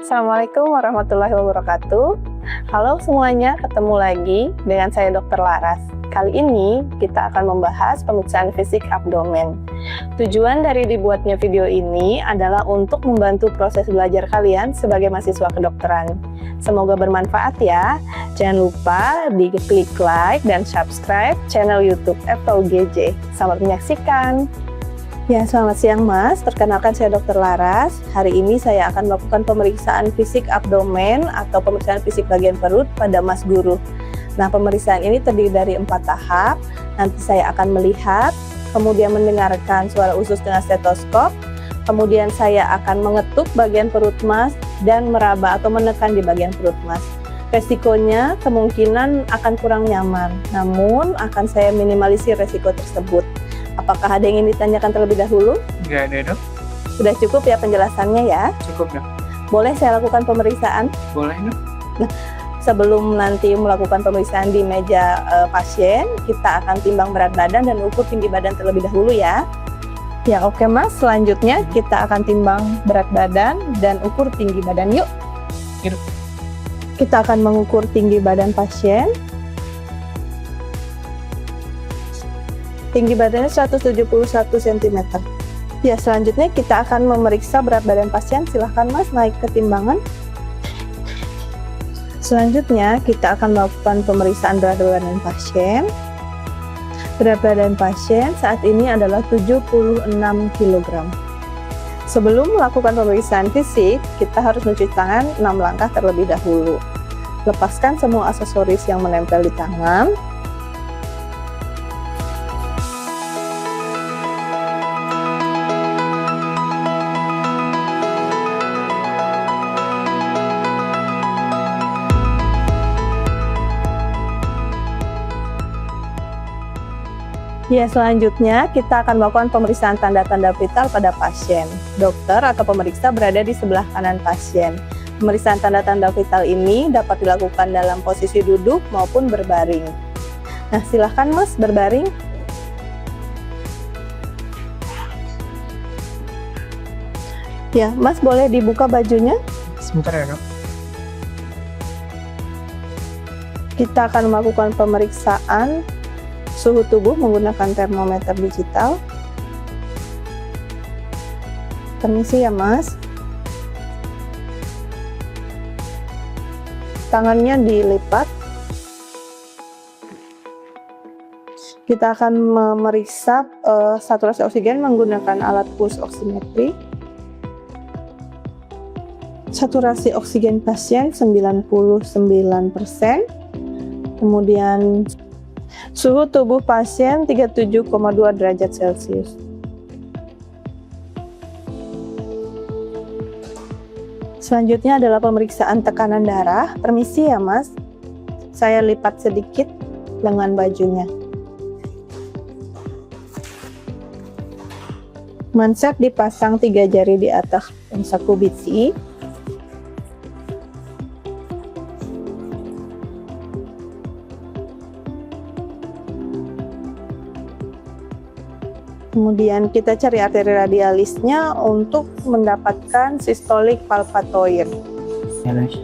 Assalamualaikum warahmatullahi wabarakatuh. Halo semuanya, ketemu lagi dengan saya Dr. Laras. Kali ini kita akan membahas pemeriksaan fisik abdomen. Tujuan dari dibuatnya video ini adalah untuk membantu proses belajar kalian sebagai mahasiswa kedokteran. Semoga bermanfaat ya. Jangan lupa di-klik like dan subscribe channel YouTube FKUGJ. Selamat menyaksikan. Ya, selamat siang Mas. Perkenalkan saya Dr. Laras. Hari ini saya akan melakukan pemeriksaan fisik abdomen atau pemeriksaan fisik bagian perut pada Mas Guru. Nah, pemeriksaan ini terdiri dari 4 tahap. Nanti saya akan melihat, kemudian mendengarkan suara usus dengan stetoskop, kemudian saya akan mengetuk bagian perut Mas dan meraba atau menekan di bagian perut Mas. Resikonya kemungkinan akan kurang nyaman, namun akan saya minimalisir resiko tersebut. Apakah ada yang ingin ditanyakan terlebih dahulu? Enggak ada, Dok. Sudah cukup ya penjelasannya ya? Cukup, Dok. Boleh saya lakukan pemeriksaan? Boleh, Dok. Nah, sebelum nanti melakukan pemeriksaan di meja pasien, kita akan timbang berat badan dan ukur tinggi badan terlebih dahulu ya. Ya, oke Mas. Selanjutnya kita akan timbang berat badan dan ukur tinggi badan. Yuk. Yuk. Kita akan mengukur tinggi badan pasien. Tinggi badannya 171 cm. Ya, selanjutnya kita akan memeriksa berat badan pasien. Silahkan Mas naik ke timbangan. Selanjutnya kita akan melakukan pemeriksaan berat badan pasien. Berat badan pasien saat ini adalah 76 kg. Sebelum melakukan pemeriksaan fisik, kita harus mencuci tangan 6 langkah terlebih dahulu. Lepaskan semua aksesoris yang menempel di tangan. Ya, selanjutnya kita akan melakukan pemeriksaan tanda-tanda vital pada pasien. Dokter atau pemeriksa berada di sebelah kanan pasien. Pemeriksaan tanda-tanda vital ini dapat dilakukan dalam posisi duduk maupun berbaring. Nah, silahkan Mas berbaring. Ya, Mas boleh dibuka bajunya? Sebentar ya, Dok. Kita akan melakukan pemeriksaan suhu tubuh menggunakan termometer digital. Permisi ya Mas. Tangannya dilipat. Kita akan memeriksa saturasi oksigen menggunakan alat pulse oximetry. Saturasi oksigen pasien 99%. Kemudian suhu tubuh pasien 37,2 derajat Celcius. Selanjutnya adalah pemeriksaan tekanan darah. Permisi ya Mas, saya lipat sedikit lengan bajunya. Manset dipasang 3 jari di atas saku biji. Kemudian kita cari arteri radialisnya untuk mendapatkan sistolik palpatoid. Ya, Dok.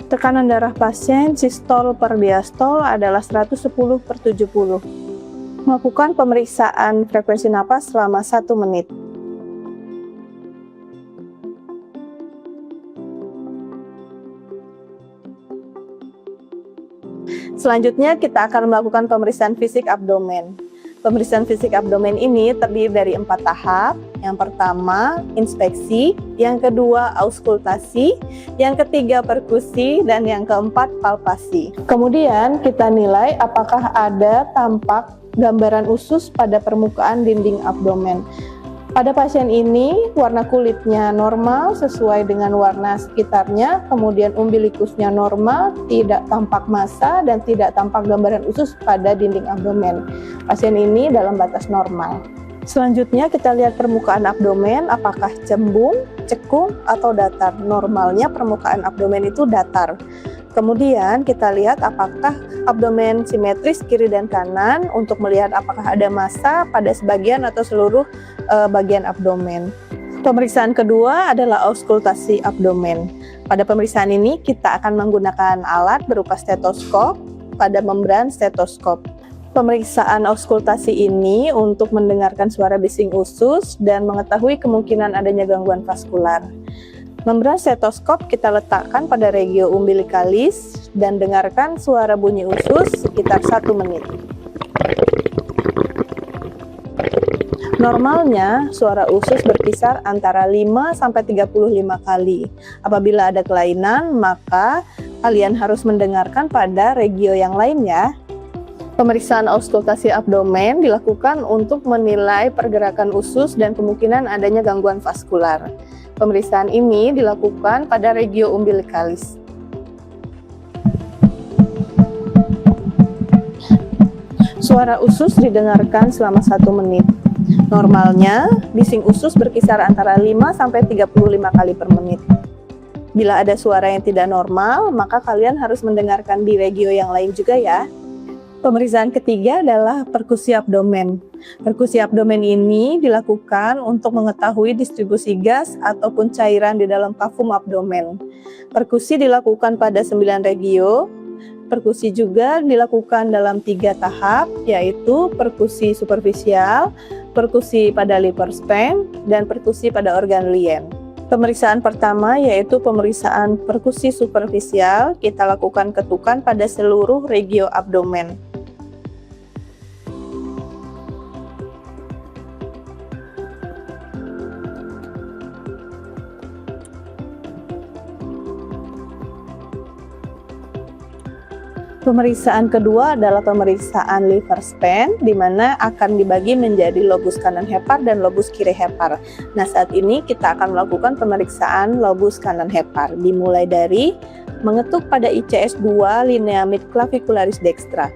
Tekanan darah pasien sistol per diastol adalah 110/70. Melakukan pemeriksaan frekuensi napas selama 1 menit. Selanjutnya kita akan melakukan pemeriksaan fisik abdomen. Pemeriksaan fisik abdomen ini terdiri dari 4 tahap. Yang pertama, inspeksi. Yang kedua, auskultasi. Yang ketiga, perkusi. Dan yang keempat, palpasi. Kemudian kita nilai apakah ada tampak gambaran usus pada permukaan dinding abdomen. Pada pasien ini, warna kulitnya normal sesuai dengan warna sekitarnya, kemudian umbilikusnya normal, tidak tampak massa, dan tidak tampak gambaran usus pada dinding abdomen. Pasien ini dalam batas normal. Selanjutnya kita lihat permukaan abdomen, apakah cembung, cekung, atau datar. Normalnya permukaan abdomen itu datar. Kemudian kita lihat apakah abdomen simetris kiri dan kanan untuk melihat apakah ada massa pada sebagian atau seluruh bagian abdomen. Pemeriksaan kedua adalah auskultasi abdomen. Pada pemeriksaan ini kita akan menggunakan alat berupa stetoskop pada membran stetoskop. Pemeriksaan auskultasi ini untuk mendengarkan suara bising usus dan mengetahui kemungkinan adanya gangguan vaskular. Membran stetoskop kita letakkan pada regio umbilikalis dan dengarkan suara bunyi usus sekitar 1 menit. Normalnya, suara usus berkisar antara 5-35 kali. Apabila ada kelainan, maka kalian harus mendengarkan pada regio yang lain ya. Pemeriksaan auskultasi abdomen dilakukan untuk menilai pergerakan usus dan kemungkinan adanya gangguan vaskular. Pemeriksaan ini dilakukan pada regio umbilikalis. Suara usus didengarkan selama 1 menit. Normalnya, bising usus berkisar antara 5-35 kali per menit. Bila ada suara yang tidak normal, maka kalian harus mendengarkan di regio yang lain juga ya. Pemeriksaan ketiga adalah perkusi abdomen. Perkusi abdomen ini dilakukan untuk mengetahui distribusi gas ataupun cairan di dalam kafum abdomen. Perkusi dilakukan pada 9 regio. Perkusi juga dilakukan dalam 3 tahap, yaitu perkusi superficial, perkusi pada liver span, dan perkusi pada organ lien. Pemeriksaan pertama yaitu pemeriksaan perkusi superficial, kita lakukan ketukan pada seluruh regio abdomen. Pemeriksaan kedua adalah pemeriksaan liver span, di mana akan dibagi menjadi lobus kanan hepar dan lobus kiri hepar. Nah, saat ini kita akan melakukan pemeriksaan lobus kanan hepar, dimulai dari mengetuk pada ICS 2 linea mid clavicularis dextra.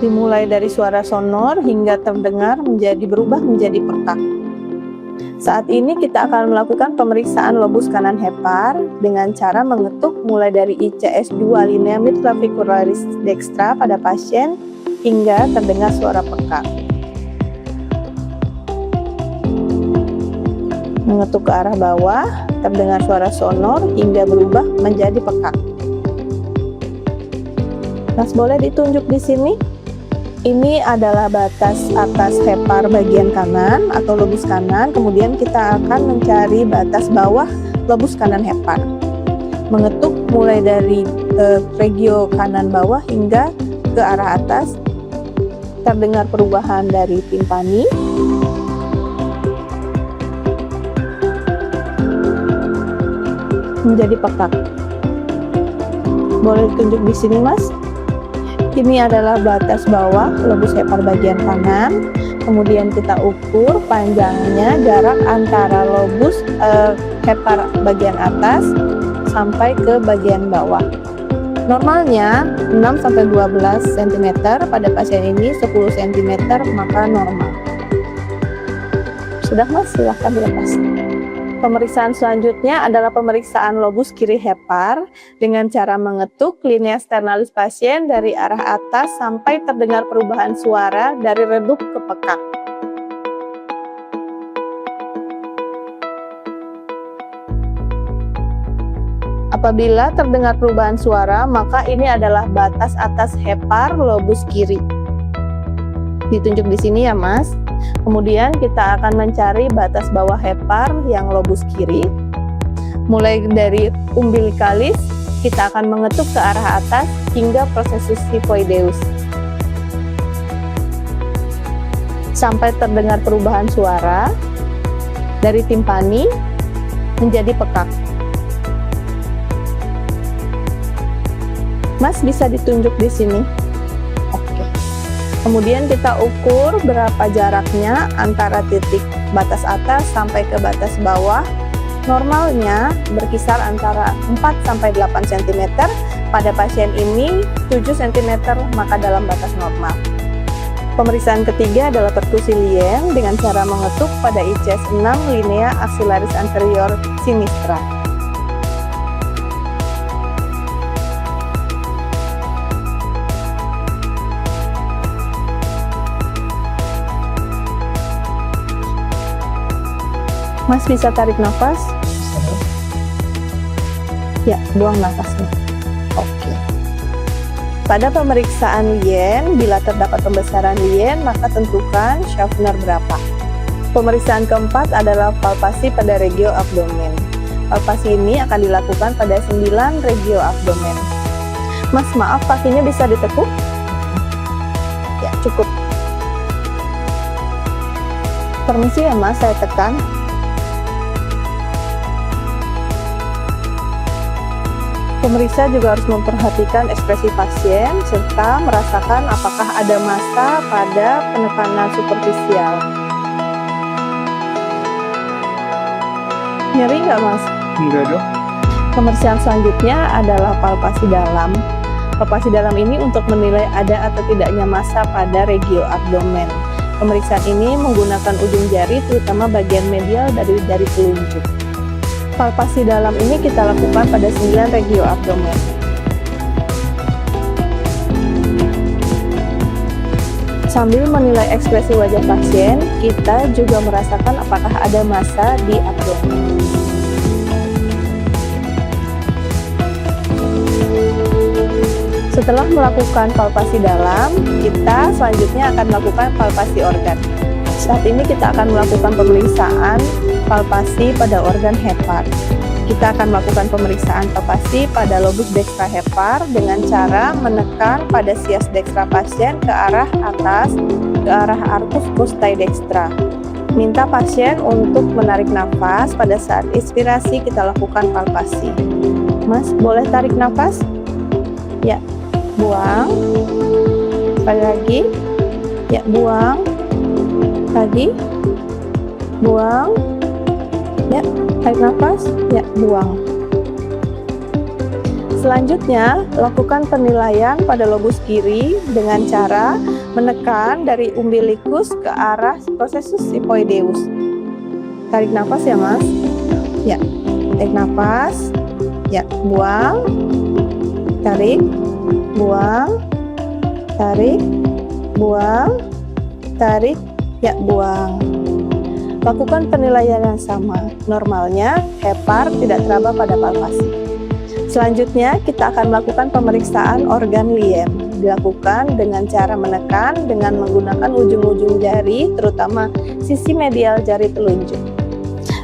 Dimulai dari suara sonor hingga terdengar berubah menjadi pekak. Saat ini kita akan melakukan pemeriksaan lobus kanan hepar dengan cara mengetuk mulai dari ICS 2 linea mid clavicularis dextra pada pasien hingga terdengar suara pekak. Mengetuk ke arah bawah, terdengar suara sonor hingga berubah menjadi pekak. Mas, boleh ditunjuk di sini? Ini adalah batas atas hepar bagian kanan atau lobus kanan, kemudian kita akan mencari batas bawah lobus kanan hepar. Mengetuk mulai dari regio kanan bawah hingga ke arah atas, terdengar perubahan dari timpani. Menjadi pekak. Boleh ditunjuk di sini, Mas? Ini adalah batas bawah lobus hepar bagian kanan. Kemudian kita ukur panjangnya jarak antara lobus hepar bagian atas sampai ke bagian bawah. Normalnya 6-12 cm, pada pasien ini 10 cm, maka normal. Sudah, Mas, silahkan dilepas. Pemeriksaan selanjutnya adalah pemeriksaan lobus kiri hepar dengan cara mengetuk linea sternalis pasien dari arah atas sampai terdengar perubahan suara dari redup ke pekak. Apabila terdengar perubahan suara, maka ini adalah batas atas hepar lobus kiri. Ditunjuk di sini ya, Mas. Kemudian kita akan mencari batas bawah hepar yang lobus kiri. Mulai dari umbilikalis, kita akan mengetuk ke arah atas hingga prosesus sifoideus. Sampai terdengar perubahan suara dari timpani menjadi pekak. Mas, bisa ditunjuk di sini. Oke. Kemudian kita ukur berapa jaraknya antara titik batas atas sampai ke batas bawah. Normalnya berkisar antara 4-8 cm. Pada pasien ini 7 cm, maka dalam batas normal. Pemeriksaan ketiga adalah perkusi lien dengan cara mengetuk pada ICS 6 linea axillaris anterior sinistra. Mas bisa tarik nafas? Bisa dok. Ya, buang nafasnya. Oke. Pada pemeriksaan lien, bila terdapat pembesaran lien, maka tentukan Schaffner berapa. Pemeriksaan keempat adalah palpasi pada regio abdomen. Palpasi ini akan dilakukan pada 9 regio abdomen. Mas, maaf, kakinya bisa ditekuk? Ya, cukup. Permisi ya Mas, saya tekan. Pemeriksa juga harus memperhatikan ekspresi pasien serta merasakan apakah ada massa pada penekanan superficial. Nyeri nggak Mas? Enggak dok. Pemeriksaan selanjutnya adalah palpasi dalam. Palpasi dalam ini untuk menilai ada atau tidaknya massa pada regio abdomen. Pemeriksaan ini menggunakan ujung jari terutama bagian medial dari jari telunjuk. Palpasi dalam ini kita lakukan pada 9 regio abdomen. Sambil menilai ekspresi wajah pasien, kita juga merasakan apakah ada massa di abdomen. Setelah melakukan palpasi dalam, kita selanjutnya akan melakukan palpasi organ. Saat ini kita akan melakukan pemeriksaan palpasi pada organ hepar. Kita akan melakukan pemeriksaan palpasi pada lobus dextra hepar dengan cara menekan pada sias dextra pasien ke arah atas, ke arah arcus costae dextra. Minta pasien untuk menarik nafas. Pada saat inspirasi kita lakukan palpasi. Mas, boleh tarik nafas? Ya, buang. Sekali lagi. Ya, buang. Lagi, buang, ya, tarik nafas, ya, buang. Selanjutnya, lakukan penilaian pada lobus kiri dengan cara menekan dari umbilikus ke arah processus hypoideus. Tarik nafas ya Mas, ya, tarik nafas, ya, buang, tarik, buang, tarik, buang, tarik, ya, buang. Lakukan penilaian yang sama. Normalnya, hepar tidak teraba pada palpasi. Selanjutnya, kita akan melakukan pemeriksaan organ lien. Dilakukan dengan cara menekan dengan menggunakan ujung-ujung jari, terutama sisi medial jari telunjuk.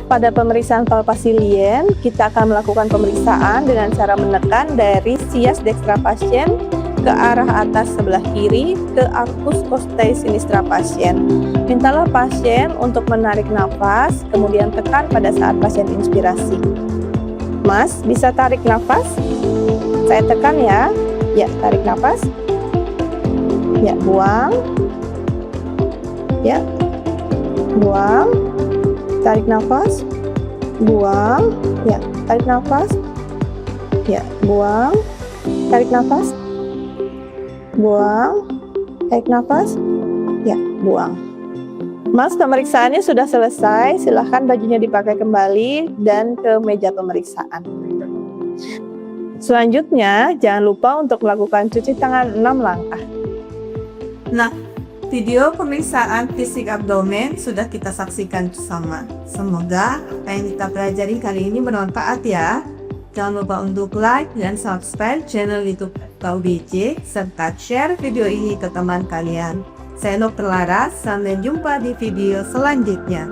Pada pemeriksaan palpasi lien, kita akan melakukan pemeriksaan dengan cara menekan dari sias dextra pasien ke arah atas sebelah kiri ke arcus costae sinistra pasien. Mintalah pasien untuk menarik nafas, kemudian tekan pada saat pasien inspirasi. Mas, bisa tarik nafas? Saya tekan ya. Ya, tarik nafas. Ya, buang. Ya, buang. Tarik nafas. Buang. Ya, tarik nafas. Ya, buang. Tarik nafas. Buang, tarik nafas, ya, buang. Mas, pemeriksaannya sudah selesai, silahkan bajunya dipakai kembali dan ke meja pemeriksaan. Selanjutnya, jangan lupa untuk melakukan cuci tangan 6 langkah. Nah, video pemeriksaan fisik abdomen sudah kita saksikan bersama. Semoga apa yang kita pelajari kali ini bermanfaat ya. Jangan lupa untuk like dan subscribe channel YouTube KUBJ serta share video ini ke teman kalian. Saya Dr. Laras, sampai jumpa di video selanjutnya.